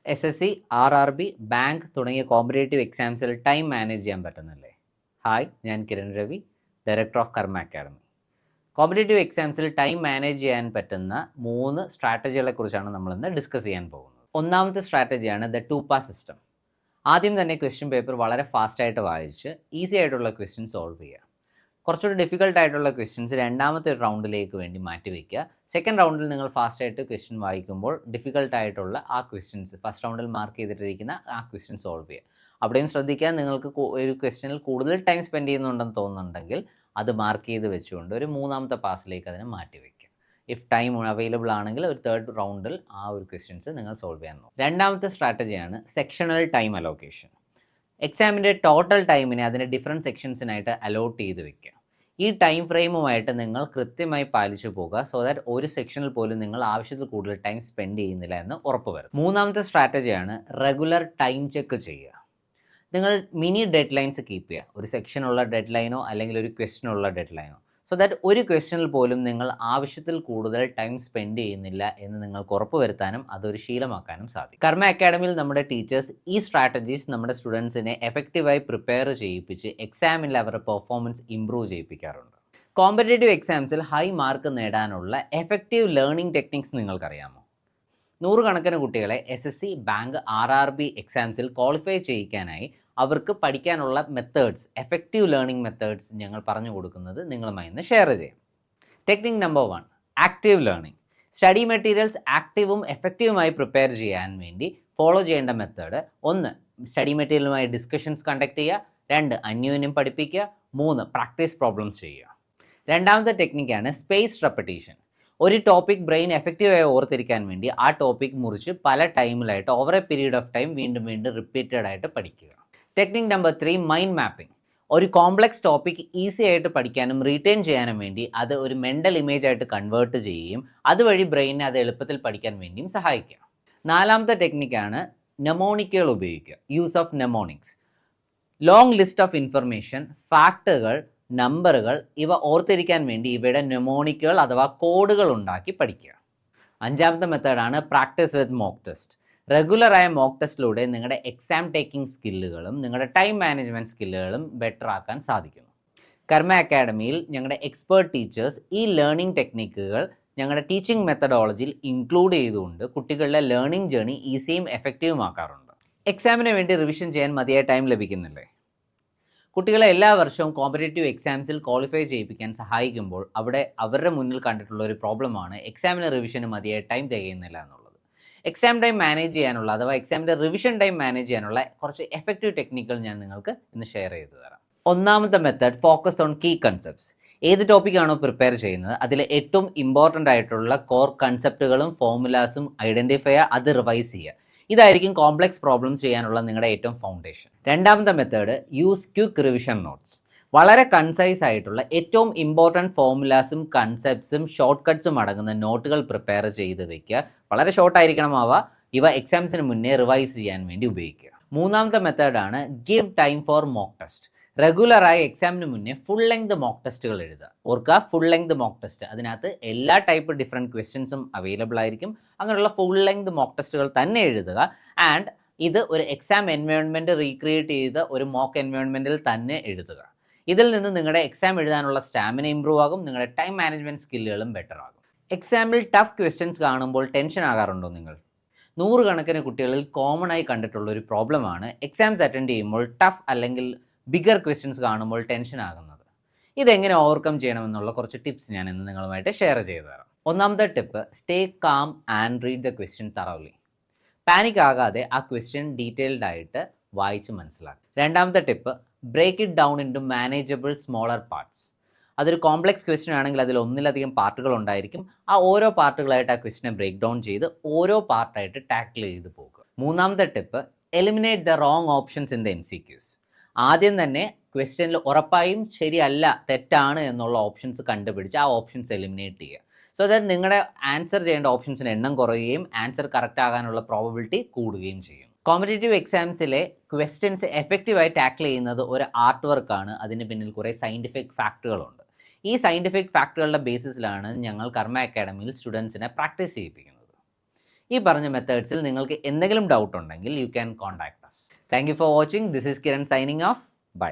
SSC, RRB, bank തുടങ്ങിയ competitive എക്സാംസിൽ time manage ചെയ്യാൻ പറ്റുന്നില്ലേ? ഹായ്, ഞാൻ കിരൺ രവി, ഡയറക്ടർ ഓഫ് കർമ്മ അക്കാഡമി. കോമ്പറ്റേറ്റീവ് എക്സാംസിൽ ടൈം മാനേജ് ചെയ്യാൻ പറ്റുന്ന 3 സ്ട്രാറ്റജികളെക്കുറിച്ചാണ് നമ്മളിന്ന് ഡിസ്കസ് ചെയ്യാൻ പോകുന്നത്. ഒന്നാമത്തെ സ്ട്രാറ്റജിയാണ് ദ 2PA സിസ്റ്റം. ആദ്യം തന്നെ ക്വസ്റ്റ്യൻ പേപ്പർ വളരെ ഫാസ്റ്റായിട്ട് വായിച്ച് ഈസി ആയിട്ടുള്ള ക്വസ്റ്റ്യൻ സോൾവ് ചെയ്യുക. കുറച്ചുകൂടി ഡിഫിക്കൽട്ട് ആയിട്ടുള്ള ക്വസ്റ്റ്യൻസ് രണ്ടാമത്തെ റൗണ്ടിലേക്ക് വേണ്ടി മാറ്റി വയ്ക്കുക. സെക്കൻഡ് റൗണ്ടിൽ നിങ്ങൾ ഫാസ്റ്റായിട്ട് ക്വസ്റ്റ്യൻ വായിക്കുമ്പോൾ ഡിഫിക്കൽട്ട് ആയിട്ടുള്ള ആ ക്വസ്റ്റ്യൻസ് ഫസ്റ്റ് റൗണ്ടിൽ മാർക്ക് ചെയ്തിട്ടിരിക്കുന്ന ആ ക്വസ്റ്റ്യൻ സോൾവ് ചെയ്യുക. അവിടെയും ശ്രദ്ധിക്കുക, നിങ്ങൾക്ക് ഒരു ക്വസ്റ്റ്യനിൽ കൂടുതൽ ടൈം സ്പെൻഡ് ചെയ്യുന്നുണ്ടെന്ന് തോന്നുന്നുണ്ടെങ്കിൽ അത് മാർക്ക് ചെയ്ത് വെച്ചുകൊണ്ട് ഒരു മൂന്നാമത്തെ പാസിലേക്ക് അതിനെ മാറ്റി വയ്ക്കുക. ഇഫ് ടൈം അവൈലബിൾ ആണെങ്കിൽ ഒരു തേർഡ് റൗണ്ടിൽ ആ ഒരു ക്വസ്റ്റ്യൻസ് നിങ്ങൾ സോൾവ് ചെയ്യാൻ നോക്കും. രണ്ടാമത്തെ സ്ട്രാറ്റജിയാണ് സെക്ഷണൽ ടൈം അലോക്കേഷൻ. എക്സാമിൻ്റെ ടോട്ടൽ ടൈമിനെ അതിൻ്റെ ഡിഫറെൻറ്റ് സെക്ഷൻസിനായിട്ട് അലോട്ട് ചെയ്ത് വെക്കുക. ഈ ടൈം ഫ്രെയിമുമായിട്ട് നിങ്ങൾ കൃത്യമായി പാലിച്ചു പോകുക, സോ ദാറ്റ് ഒരു സെക്ഷനിൽ പോലും നിങ്ങൾ ആവശ്യത്തിൽ കൂടുതൽ ടൈം സ്പെൻഡ് ചെയ്യുന്നില്ല എന്ന് ഉറപ്പുവരും. മൂന്നാമത്തെ സ്ട്രാറ്റജിയാണ് റെഗുലർ ടൈം ചെക്ക് ചെയ്യുക. നിങ്ങൾ മിനി ഡെഡ് ലൈൻസ് കീപ്പ് ചെയ്യുക. ഒരു സെക്ഷനുള്ള ഡെഡ് ലൈനോ അല്ലെങ്കിൽ ഒരു ക്വസ്റ്റ്യനുള്ള ഡെഡ് ലൈനോ, സോ ദാറ്റ് ഒരു ക്വസ്റ്റ്യനിൽ പോലും നിങ്ങൾ ആവശ്യത്തിൽ കൂടുതൽ ടൈം സ്പെൻഡ് ചെയ്യുന്നില്ല എന്ന് നിങ്ങൾക്ക് ഉറപ്പുവരുത്താനും അതൊരു ശീലമാക്കാനും സാധിക്കും. കർമ്മ അക്കാഡമിയിൽ നമ്മുടെ ടീച്ചേഴ്സ് ഈ സ്ട്രാറ്റജീസ് നമ്മുടെ സ്റ്റുഡൻസിനെ എഫക്റ്റീവായി പ്രിപ്പയർ ചെയ്യിപ്പിച്ച് എക്സാമിൽ അവരുടെ പെർഫോമൻസ് ഇംപ്രൂവ് ചെയ്യിപ്പിക്കാറുണ്ട്. കോമ്പറ്റേറ്റീവ് എക്സാംസിൽ ഹൈ മാർക്ക് നേടാനുള്ള എഫക്റ്റീവ് ലേണിംഗ് ടെക്നിക്സ് നിങ്ങൾക്കറിയാമോ? നൂറുകണക്കിന് കുട്ടികളെ SSC, ബാങ്ക്, RRB എക്സാംസിൽ ക്വാളിഫൈ ചെയ്യിക്കാനായി അവർക്ക് പഠിക്കാനുള്ള മെത്തേഡ്സ്, എഫക്റ്റീവ് ലേണിംഗ് മെത്തേഡ്സ് ഞങ്ങൾ പറഞ്ഞു കൊടുക്കുന്നത് നിങ്ങളുമായി ഇന്ന് ഷെയർ ചെയ്യാം. Technique number 1, active learning. Study materials ആക്റ്റീവും എഫക്റ്റീവുമായി പ്രിപ്പയർ ചെയ്യാൻ വേണ്ടി ഫോളോ ചെയ്യേണ്ട മെത്തേഡ്: 1, സ്റ്റഡി മെറ്റീരിയലുമായി ഡിസ്കഷൻസ് കണ്ടക്ട് ചെയ്യുക. 2, അന്യോന്യം പഠിപ്പിക്കുക. 3, പ്രാക്ടീസ് പ്രോബ്ലംസ് ചെയ്യുക. രണ്ടാമത്തെ ടെക്നിക്കാണ് സ്പേസ് റെപ്പറ്റീഷൻ. ഒരു ടോപ്പിക് ബ്രെയിൻ എഫക്റ്റീവായി ഓർത്തിരിക്കാൻ വേണ്ടി ആ ടോപ്പിക് മുറിച്ച് പല ടൈമിലായിട്ട് over a period of time വീണ്ടും റിപ്പീറ്റഡ് ആയിട്ട് പഠിക്കുക. Technique number 3, mind mapping. ഒരു കോംപ്ലക്സ് ടോപ്പിക് ഈസി ആയിട്ട് പഠിക്കാനും റീറ്റെയിൻ ചെയ്യാനും വേണ്ടി അത് ഒരു മെൻ്റൽ ഇമേജ് ആയിട്ട് കൺവേർട്ട് ചെയ്യുകയും അതുവഴി ബ്രെയിനെ അത് എളുപ്പത്തിൽ പഠിക്കാൻ വേണ്ടിയും സഹായിക്കുക. നാലാമത്തെ ടെക്നിക്കാണ് നെമോണിക്കുകൾ ഉപയോഗിക്കുക, use of mnemonics. Long list of information, ഫാക്റ്റുകൾ, നമ്പറുകൾ ഇവ ഓർത്തിരിക്കാൻ വേണ്ടി ഇവയുടെ നെമോണിക്കുകൾ അഥവാ കോഡുകൾ ഉണ്ടാക്കി പഠിക്കുക. അഞ്ചാമത്തെ മെത്തേഡാണ് പ്രാക്ടീസ് വിത്ത് മോക്ക് ടെസ്റ്റ്. റെഗുലറായ മോക്ക് ടെസ്റ്റിലൂടെ നിങ്ങളുടെ എക്സാം ടേക്കിംഗ് സ്കില്ലുകളും നിങ്ങളുടെ ടൈം മാനേജ്മെൻറ്റ് സ്കില്ലുകളും ബെറ്റർ ആക്കാൻ സാധിക്കുന്നു. കർമ്മ അക്കാഡമിയിൽ ഞങ്ങളുടെ എക്സ്പേർട്ട് ടീച്ചേഴ്സ് ഈ ലേണിംഗ് ടെക്നിക്കുകൾ ഞങ്ങളുടെ ടീച്ചിങ് മെത്തഡോളജിയിൽ ഇൻക്ലൂഡ് ചെയ്തുകൊണ്ട് കുട്ടികളുടെ ലേണിംഗ് ജേർണി ഈസിയും എഫക്റ്റീവും ആക്കാറുണ്ട്. എക്സാമിന് വേണ്ടി റിവിഷൻ ചെയ്യാൻ മതിയായ ടൈം ലഭിക്കുന്നില്ലേ? കുട്ടികളെ എല്ലാ വർഷവും കോമ്പറ്റേറ്റീവ് എക്സാംസിൽ ക്വാളിഫൈ ചെയ്യിപ്പിക്കാൻ സഹായിക്കുമ്പോൾ അവിടെ അവരുടെ മുന്നിൽ കണ്ടിട്ടുള്ള ഒരു പ്രോബ്ലമാണ് എക്സാമിന് റിവിഷന് മതിയായ ടൈം തികയുന്നില്ല എന്നുള്ളത്. എക്സാം ടൈം മാനേജ് ചെയ്യാനുള്ള അഥവാ എക്സാമിൻ്റെ റിവിഷൻ ടൈം മാനേജ് ചെയ്യാനുള്ള കുറച്ച് എഫക്റ്റീവ് ടെക്നിക്കുകൾ ഞാൻ നിങ്ങൾക്ക് ഇന്ന് ഷെയർ ചെയ്തു തരാം. ഒന്നാമത്തെ method, focus on key concepts. ഏത് ടോപ്പിക്കാണോ പ്രിപ്പയർ ചെയ്യുന്നത് അതിൽ ഏറ്റവും ഇമ്പോർട്ടൻ്റ് ആയിട്ടുള്ള കോർ കൺസെപ്റ്റുകളും ഫോർമുലാസും ഐഡൻറ്റിഫൈ ചെയ്യുക, അത് റിവൈസ് ചെയ്യുക. ഇതായിരിക്കും കോംപ്ലക്സ് പ്രോബ്ലംസ് ചെയ്യാനുള്ള നിങ്ങളുടെ ഏറ്റവും ഫൗണ്ടേഷൻ. രണ്ടാമത്തെ method, use quick revision notes. വളരെ കൺസൈസ് ആയിട്ടുള്ള ഏറ്റവും ഇമ്പോർട്ടൻറ്റ് ഫോർമുലാസും കൺസെപ്റ്റ്സും ഷോർട്ട് കട്ട്സും അടങ്ങുന്ന നോട്ടുകൾ പ്രിപ്പയർ ചെയ്ത് വെക്കുക. വളരെ ഷോർട്ടായിരിക്കണം അവ. ഇവ എക്സാംസിന് മുന്നേ റിവൈസ് ചെയ്യാൻ വേണ്ടി ഉപയോഗിക്കുക. മൂന്നാമത്തെ മെത്തേഡാണ് give time for mock test. റെഗുലറായി എക്സാമിന് മുന്നേ ഫുൾ ലെങ്ത് മോക്ക് ടെസ്റ്റുകൾ എഴുതുക. ഓർക്കുക, ഫുൾ ലെങ്ത് മോക്ക് ടെസ്റ്റ്. അതിനകത്ത് എല്ലാ ടൈപ്പ് ഡിഫറെൻറ്റ് ക്വസ്റ്റ്യൻസും അവൈലബിൾ ആയിരിക്കും. അങ്ങനെയുള്ള ഫുൾ ലെങ്ത് മോക്ക് ടെസ്റ്റുകൾ തന്നെ എഴുതുക. ആൻഡ് ഇത് ഒരു എക്സാം എൻവയോൺമെൻറ്റ് റീക്രിയേറ്റ് ചെയ്ത ഒരു മോക്ക് എൻവയോൺമെൻറ്റിൽ തന്നെ എഴുതുക. ഇതിൽ നിന്ന് നിങ്ങളുടെ എക്സാം എഴുതാനുള്ള സ്റ്റാമിന ഇമ്പ്രൂവ് ആകും, നിങ്ങളുടെ ടൈം മാനേജ്മെൻറ്റ് സ്കില്ലുകളും ബെറ്റർ ആകും. എക്സാമിൽ ടഫ് ക്വസ്റ്റ്യൻസ് കാണുമ്പോൾ ടെൻഷൻ ആകാറുണ്ടോ നിങ്ങൾ? നൂറുകണക്കിന് കുട്ടികളിൽ കോമൺ ആയി കണ്ടിട്ടുള്ള ഒരു പ്രോബ്ലമാണ് എക്സാംസ് അറ്റൻഡ് ചെയ്യുമ്പോൾ ടഫ് അല്ലെങ്കിൽ ബിഗർ ക്വസ്റ്റ്യൻസ് കാണുമ്പോൾ ടെൻഷൻ ആകുന്നത്. ഇതെങ്ങനെ ഓവർകം ചെയ്യണമെന്നുള്ള കുറച്ച് ടിപ്സ് ഞാൻ ഇന്ന് നിങ്ങളുമായിട്ട് ഷെയർ ചെയ്തു തരാം. ഒന്നാമത്തെ tip, stay calm and read the question thoroughly. Panic ആകാതെ ആ ക്വസ്റ്റ്യൻ ഡീറ്റെയിൽഡ് ആയിട്ട് വായിച്ച് മനസ്സിലാക്കുക. രണ്ടാമത്തെ tip, break it down into manageable smaller parts. അതൊരു കോംപ്ലക്സ് ക്വസ്റ്റ്യൻ ആണെങ്കിൽ അതിൽ ഒന്നിലധികം പാർട്ടുകൾ ഉണ്ടായിരിക്കും. ആ ഓരോ പാർട്ടുകളായിട്ട് ആ ക്വസ്റ്റ്യനെ ബ്രേക്ക് ഡൗൺ ചെയ്ത് ഓരോ പാർട്ടായിട്ട് ടാക്കിൾ ചെയ്ത് പോകുക. മൂന്നാമത്തെ tip, eliminate the wrong options in the MCQs. ആദ്യം തന്നെ ക്വസ്റ്റ്യനിൽ ഉറപ്പായും ശരിയല്ല, തെറ്റാണ് എന്നുള്ള ഓപ്ഷൻസ് കണ്ടുപിടിച്ച് ആ ഓപ്ഷൻസ് എലിമിനേറ്റ് ചെയ്യുക. സോ ദാറ്റ് നിങ്ങളുടെ ആൻസർ ചെയ്യേണ്ട ഓപ്ഷൻസിന് എണ്ണം കുറയുകയും ആൻസർ കറക്റ്റ് ആകാനുള്ള പ്രോബബിലിറ്റി കൂടുകയും ചെയ്യും. കോമ്പറ്റേറ്റീവ് എക്സാംസിലെ ക്വസ്റ്റ്യൻസ് എഫക്റ്റീവായി ടാക്കിൾ ചെയ്യുന്നത് ഒരു ആർട്ട് വർക്കാണ്. അതിന് പിന്നിൽ കുറേ സയൻറ്റിഫിക് ഫാക്റ്റുകളുണ്ട്. ഈ സയൻറ്റിഫിക് ഫാക്റ്റുകളുടെ ബേസിസിലാണ് ഞങ്ങൾ കർമ്മ അക്കാഡമിയിൽ സ്റ്റുഡൻസിനെ പ്രാക്ടീസ് ചെയ്യിപ്പിക്കുന്നത്. ഈ പറഞ്ഞ മെത്തേഡ്സിൽ നിങ്ങൾക്ക് എന്തെങ്കിലും ഡൗട്ട് ഉണ്ടെങ്കിൽ you can contact us. Thank you for watching. This is Kiran signing off. By.